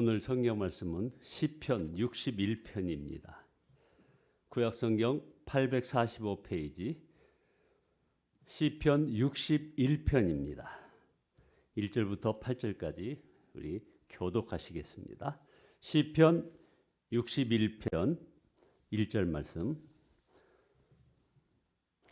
오늘 성경 말씀은 시편 61편입니다. 구약 성경 845페이지 시편 61편입니다. 1절부터 8절까지 우리 교독하시겠습니다. 시편 61편 1절 말씀.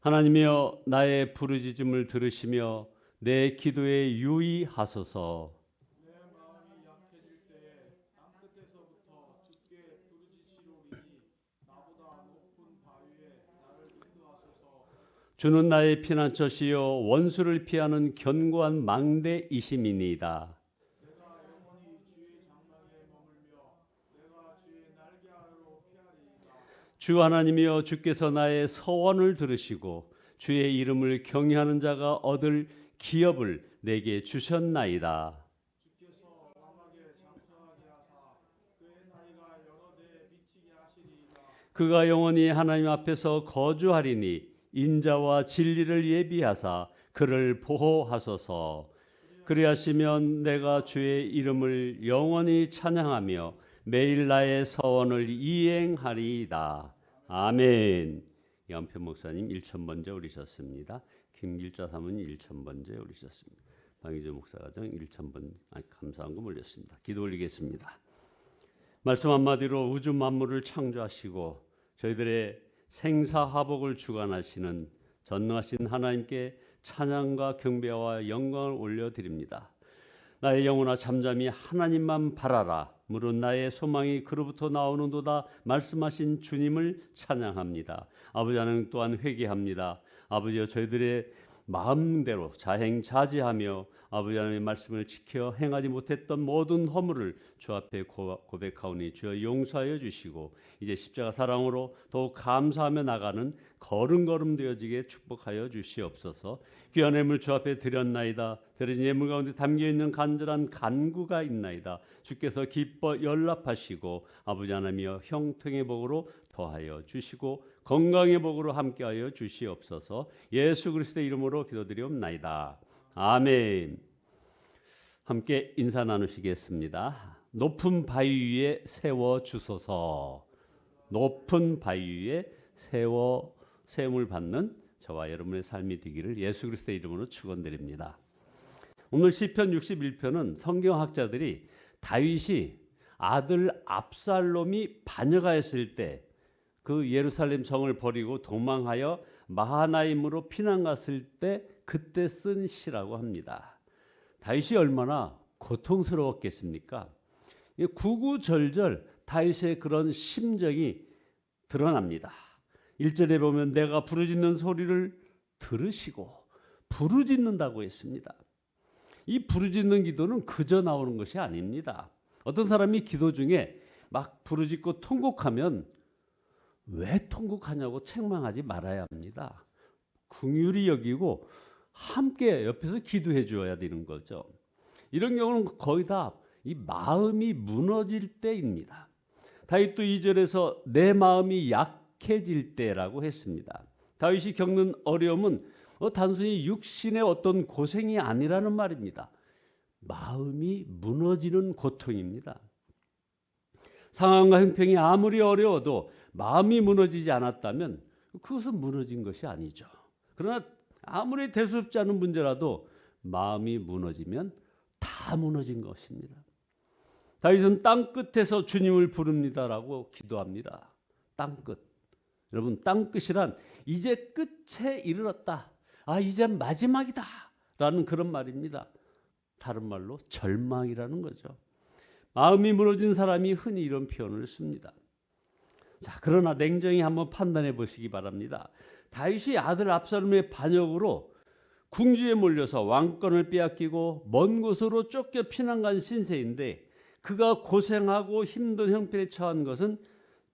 하나님이여 나의 부르짖음을 들으시며 내 기도에 유의하소서. 내 마음이 약해질 때에 땅끝에서부터 주께 부르짖으리니 나보다 높은 바위에 나를 인도하소서. 주는 나의 피난처시요 원수를 피하는 견고한 망대이심이니이다. 내가 영원히 주의 장막에 머물며 내가 주의 날개 아래로 피하리이다. 주 하나님이여 주께서 나의 서원을 들으시고 주의 이름을 경외하는 자가 얻을 기업을 내게 주셨나이다. 주께서 왕에게 장성하게 하사 그의 나이가 여러 대 미치게 하시리이다. 그가 영원히 하나님 앞에서 거주하리니 인자와 진리를 예비하사 그를 보호하소서. 그리하시면 내가 주의 이름을 영원히 찬양하며 매일 나의 서원을 이행하리이다. 아멘. 양표 목사님 1,000번째 오르셨습니다. 김길자 사모님 1,000번째 오르셨습니다. 방희조 목사가정 1,000번 감사한 거 올렸습니다. 기도 올리겠습니다. 말씀 한마디로 우주 만물을 창조하시고 저희들의 생사화복을 주관하시는 전능하신 하나님께 찬양과 경배와 영광을 올려드립니다. 나의 영혼아 잠잠히 하나님만 바라라. 물은 나의 소망이 그로부터 나오는도다 말씀하신 주님을 찬양합니다. 아버지 하나님 또한 회개합니다. 아버지여 저희들의 마음대로 자행자제하며 아버지 하나님의 말씀을 지켜 행하지 못했던 모든 허물을 주 앞에 고백하오니 주여 용서하여 주시고 이제 십자가 사랑으로 더욱 감사하며 나가는 걸음걸음 되어지게 축복하여 주시옵소서. 귀한 예물 주 앞에 드렸나이다. 드려진 예물 가운데 담겨있는 간절한 간구가 있나이다. 주께서 기뻐 연락하시고 아버지 하나님이여 형통의 복으로 더하여 주시고 건강의 복으로 함께하여 주시옵소서. 예수 그리스도의 이름으로 기도드리옵나이다. 아멘. 함께 인사 나누시겠습니다. 높은 바위 위에 세워 주소서. 높은 바위 위에 세움을 받는 저와 여러분의 삶이 되기를 예수 그리스도의 이름으로 축원드립니다. 오늘 시편 61편은 성경학자들이 다윗이 아들 압살롬이 반역하였을 때 그 예루살렘 성을 버리고 도망하여 마하나임으로 피난 갔을 때 그때 쓴 시라고 합니다. 다윗이 얼마나 고통스러웠겠습니까? 구구절절 다윗의 그런 심정이 드러납니다. 1절에 보면 내가 부르짖는 소리를 들으시고 부르짖는다고 했습니다. 이 부르짖는 기도는 그저 나오는 것이 아닙니다. 어떤 사람이 기도 중에 막 부르짖고 통곡하면 왜 통곡하냐고 책망하지 말아야 합니다. 긍휼히 여기고 함께 옆에서 기도해 줘야 되는 거죠. 이런 경우는 거의 다 이 마음이 무너질 때입니다. 다윗도 2절에서 내 마음이 약해질 때라고 했습니다. 다윗이 겪는 어려움은 단순히 육신의 어떤 고생이 아니라는 말입니다. 마음이 무너지는 고통입니다. 상황과 형편이 아무리 어려워도 마음이 무너지지 않았다면 그것은 무너진 것이 아니죠. 그러나 아무리 대수롭지 않은 문제라도 마음이 무너지면 다 무너진 것입니다. 다윗은 땅끝에서 주님을 부릅니다라고 기도합니다. 땅끝. 여러분 땅끝이란 이제 끝에 이르렀다. 이제 마지막이다 라는 그런 말입니다. 다른 말로 절망이라는 거죠. 마음이 무너진 사람이 흔히 이런 표현을 씁니다. 자, 그러나 냉정히 한번 판단해 보시기 바랍니다. 다윗이 아들 압살롬의 반역으로 궁지에 몰려서 왕권을 빼앗기고 먼 곳으로 쫓겨 피난 간 신세인데 그가 고생하고 힘든 형편에 처한 것은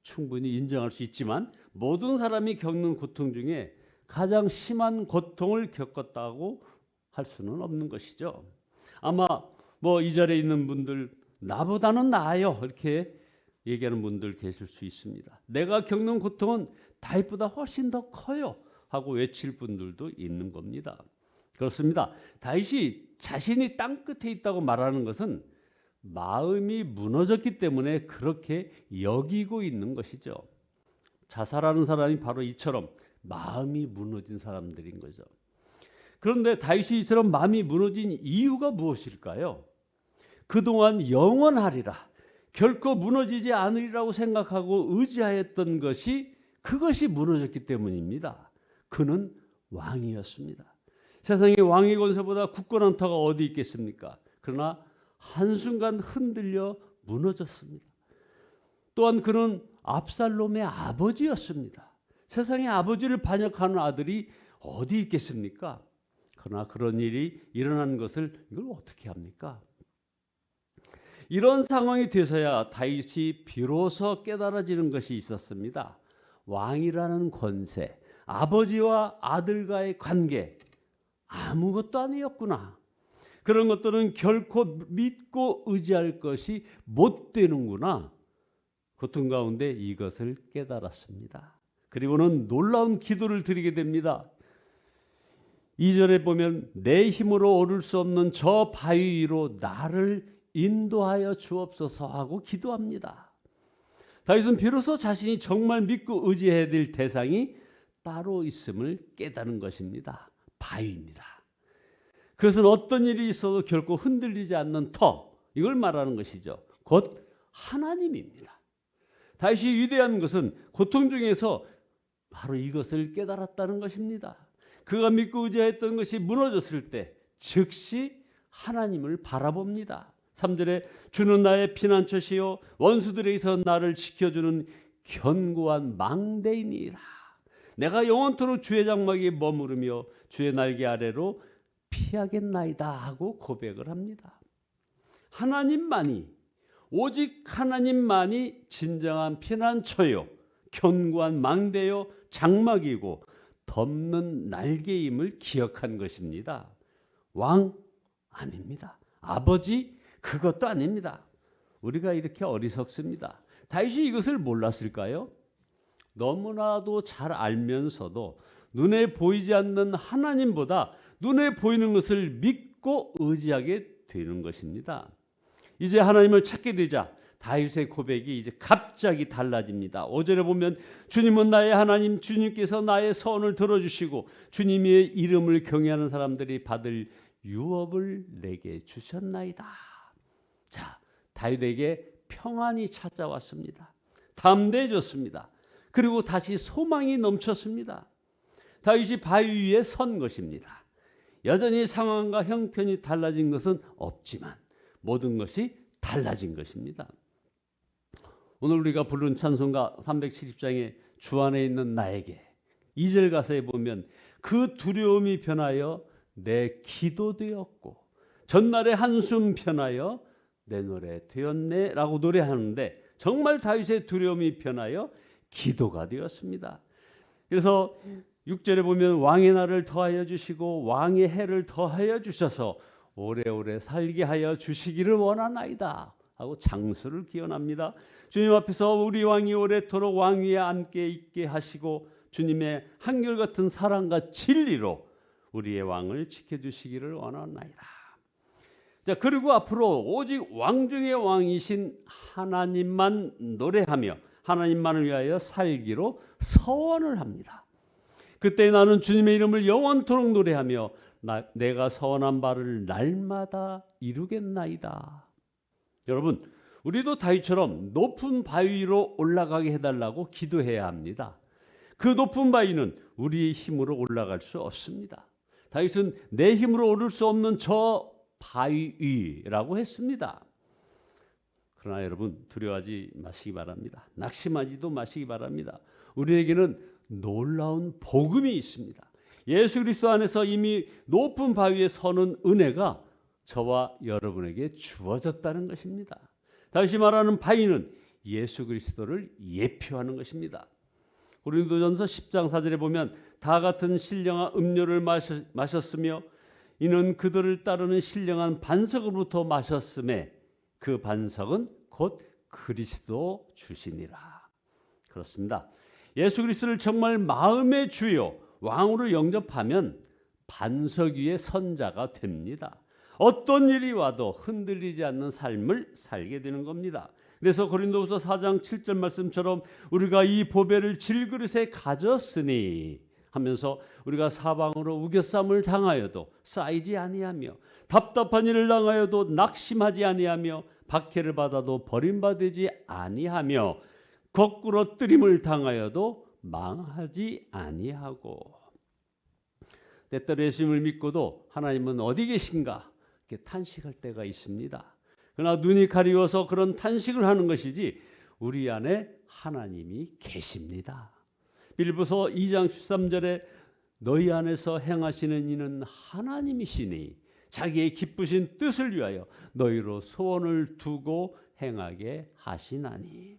충분히 인정할 수 있지만 모든 사람이 겪는 고통 중에 가장 심한 고통을 겪었다고 할 수는 없는 것이죠. 아마 이 자리에 있는 분들 나보다는 나아요 이렇게 얘기하는 분들 계실 수 있습니다. 내가 겪는 고통은 다윗보다 훨씬 더 커요 하고 외칠 분들도 있는 겁니다. 그렇습니다. 다윗이 자신이 땅끝에 있다고 말하는 것은 마음이 무너졌기 때문에 그렇게 여기고 있는 것이죠. 자살하는 사람이 바로 이처럼 마음이 무너진 사람들인 거죠. 그런데 다윗이 이처럼 마음이 무너진 이유가 무엇일까요? 그동안 영원하리라, 결코 무너지지 않으리라고 생각하고 의지하였던 것이, 그것이 무너졌기 때문입니다. 그는 왕이었습니다. 세상에 왕의 권세보다 굳건한 터가 어디 있겠습니까? 그러나 한순간 흔들려 무너졌습니다. 또한 그는 압살롬의 아버지였습니다. 세상에 아버지를 반역하는 아들이 어디 있겠습니까? 그러나 그런 일이 일어난 것을 이걸 어떻게 합니까? 이런 상황이 돼서야 다윗이 비로소 깨달아지는 것이 있었습니다. 왕이라는 권세, 아버지와 아들과의 관계, 아무것도 아니었구나. 그런 것들은 결코 믿고 의지할 것이 못 되는구나. 고통 가운데 이것을 깨달았습니다. 그리고는 놀라운 기도를 드리게 됩니다. 2절에 보면 내 힘으로 오를 수 없는 저 바위 위로 나를 인도하여 주옵소서 하고 기도합니다. 다윗은 비로소 자신이 정말 믿고 의지해야 될 대상이 따로 있음을 깨닫는 것입니다. 바위입니다. 그것은 어떤 일이 있어도 결코 흔들리지 않는 터, 이걸 말하는 것이죠. 곧 하나님입니다. 다윗이 위대한 것은 고통 중에서 바로 이것을 깨달았다는 것입니다. 그가 믿고 의지했던 것이 무너졌을 때 즉시 하나님을 바라봅니다. 3절에 주는 나의 피난처시요 원수들에게서 나를 지켜주는 견고한 망대이니라. 내가 영원토록 주의 장막에 머무르며 주의 날개 아래로 피하겠나이다 하고 고백을 합니다. 하나님만이, 오직 하나님만이 진정한 피난처요 견고한 망대요 장막이고 덮는 날개임을 기억한 것입니다. 왕 아닙니다. 아버지 그것도 아닙니다. 우리가 이렇게 어리석습니다. 다윗이 이것을 몰랐을까요? 너무나도 잘 알면서도 눈에 보이지 않는 하나님보다 눈에 보이는 것을 믿고 의지하게 되는 것입니다. 이제 하나님을 찾게 되자 다윗의 고백이 이제 갑자기 달라집니다. 5절에 보면 주님은 나의 하나님, 주님께서 나의 서원을 들어주시고 주님의 이름을 경외하는 사람들이 받을 유업을 내게 주셨나이다. 자, 다윗에게 평안이 찾아왔습니다. 담대해졌습니다. 그리고 다시 소망이 넘쳤습니다. 다윗이 바위 위에 선 것입니다. 여전히 상황과 형편이 달라진 것은 없지만 모든 것이 달라진 것입니다. 오늘 우리가 부른 찬송가 370장에 주 안에 있는 나에게 2절 가사에 보면 그 두려움이 변하여 내 기도 되었고 전날의 한숨 변하여 내 노래 되었네 라고 노래하는데 정말 다윗의 두려움이 변하여 기도가 되었습니다. 그래서 6절에 보면 왕의 날을 더하여 주시고 왕의 해를 더하여 주셔서 오래오래 살게 하여 주시기를 원하나이다 하고 장수를 기원합니다. 주님 앞에서 우리 왕이 오래도록 왕위에 앉게 있게 하시고 주님의 한결같은 사랑과 진리로 우리의 왕을 지켜주시기를 원하나이다. 자, 그리고 앞으로 오직 왕 중의 왕이신 하나님만 노래하며 하나님만을 위하여 살기로 서원을 합니다. 그때 나는 주님의 이름을 영원토록 노래하며 내가 서원한 바를 날마다 이루겠나이다. 여러분, 우리도 다윗처럼 높은 바위 위로 올라가게 해달라고 기도해야 합니다. 그 높은 바위는 우리의 힘으로 올라갈 수 없습니다. 다윗은 내 힘으로 오를 수 없는 저 바위 위라고 했습니다. 그러나 여러분 두려워하지 마시기 바랍니다. 낙심하지도 마시기 바랍니다. 우리에게는 놀라운 복음이 있습니다. 예수 그리스도 안에서 이미 높은 바위에 서는 은혜가 저와 여러분에게 주어졌다는 것입니다. 다시 말하는 바위는 예수 그리스도를 예표하는 것입니다. 고린도전서 10장 4절에 보면 다 같은 신령한 음료를 마셨으며 이는 그들을 따르는 신령한 반석으로부터 마셨음에 그 반석은 곧 그리스도 주시니라. 그렇습니다. 예수 그리스도를 정말 마음의 주요 왕으로 영접하면 반석 위의 선자가 됩니다. 어떤 일이 와도 흔들리지 않는 삶을 살게 되는 겁니다. 그래서 고린도후서 4장 7절 말씀처럼 우리가 이 보배를 질그릇에 가졌으니 하면서 우리가 사방으로 우겨쌈을 당하여도 쌓이지 아니하며 답답한 일을 당하여도 낙심하지 아니하며 박해를 받아도 버림받지 아니하며 거꾸로 뜨림을 당하여도 망하지 아니하고. 때때로 예수님을 믿고도 하나님은 어디 계신가 이렇게 탄식할 때가 있습니다. 그러나 눈이 가리워서 그런 탄식을 하는 것이지 우리 안에 하나님이 계십니다. 빌립보서 2장 13절에 너희 안에서 행하시는 이는 하나님이시니 자기의 기쁘신 뜻을 위하여 너희로 소원을 두고 행하게 하시나니.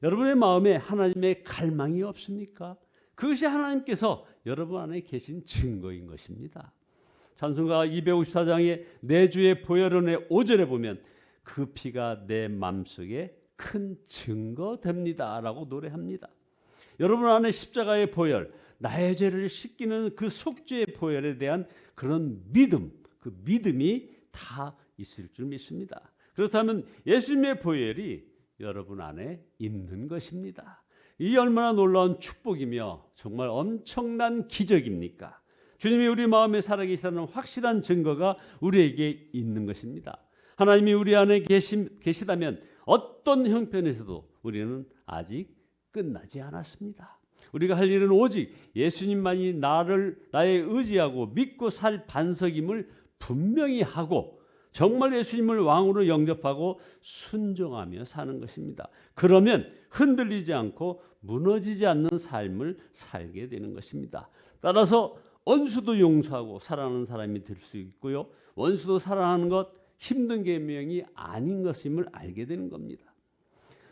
여러분의 마음에 하나님의 갈망이 없습니까? 그것이 하나님께서 여러분 안에 계신 증거인 것입니다. 찬송가 254장의 내 주의 보혈은의 5절에 보면 그 피가 내 마음속에 큰 증거 됩니다 라고 노래합니다. 여러분 안에 십자가의 보혈, 나의 죄를 씻기는 그 속죄의 보혈에 대한 그런 믿음, 그 믿음이 다 있을 줄 믿습니다. 그렇다면 예수님의 보혈이 여러분 안에 있는 것입니다. 이 얼마나 놀라운 축복이며 정말 엄청난 기적입니까? 주님이 우리 마음에 살아계시다는 확실한 증거가 우리에게 있는 것입니다. 하나님이 우리 안에 계시다면 어떤 형편에서도 우리는 아직 끝나지 않았습니다. 우리가 할 일은 오직 예수님만이 나의 의지하고 믿고 살 반석임을 분명히 하고 정말 예수님을 왕으로 영접하고 순종하며 사는 것입니다. 그러면 흔들리지 않고 무너지지 않는 삶을 살게 되는 것입니다. 따라서 원수도 용서하고 사랑하는 사람이 될 수 있고요. 원수도 사랑하는 것 힘든 계명이 아닌 것임을 알게 되는 겁니다.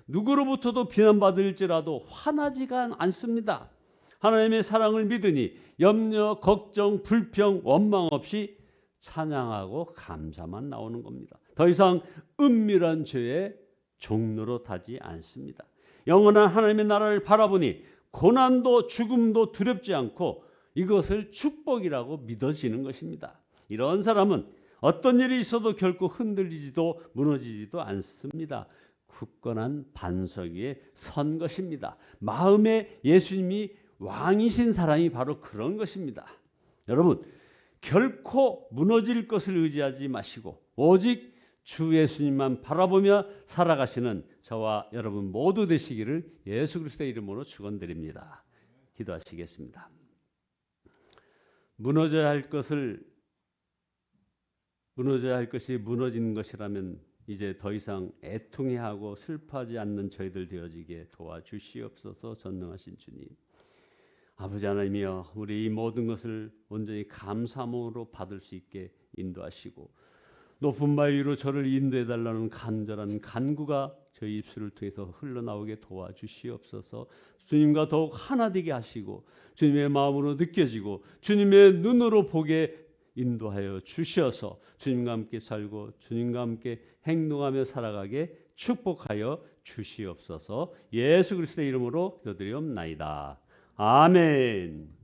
누구로부터도 비난받을지라도 화나지가 않습니다. 하나님의 사랑을 믿으니 염려, 걱정, 불평, 원망 없이 찬양하고 감사만 나오는 겁니다. 더 이상 은밀한 죄의 종로로 타지 않습니다. 영원한 하나님의 나라를 바라보니 고난도 죽음도 두렵지 않고 이것을 축복이라고 믿어지는 것입니다. 이런 사람은 어떤 일이 있어도 결코 흔들리지도 무너지지도 않습니다. 굳건한 반석 위에 선 것입니다. 마음에 예수님이 왕이신 사람이 바로 그런 것입니다. 여러분, 결코 무너질 것을 의지하지 마시고 오직 주 예수님만 바라보며 살아가시는 저와 여러분 모두 되시기를 예수 그리스도의 이름으로 축원드립니다. 기도하시겠습니다. 무너져야 할 것이 무너지는 것이라면 이제 더 이상 애통해하고 슬퍼하지 않는 저희들 되어지게 도와주시옵소서. 전능하신 주님, 아버지 하나님이여, 우리 이 모든 것을 온전히 감사함으로 받을 수 있게 인도하시고 높은 말 위로 저를 인도해달라는 간절한 간구가 저희 입술을 통해서 흘러나오게 도와주시옵소서. 주님과 더욱 하나 되게 하시고 주님의 마음으로 느껴지고 주님의 눈으로 보게 인도하여 주셔서 주님과 함께 살고 주님과 함께 행동하며 살아가게 축복하여 주시옵소서. 예수 그리스도의 이름으로 기도드리옵나이다. 아멘.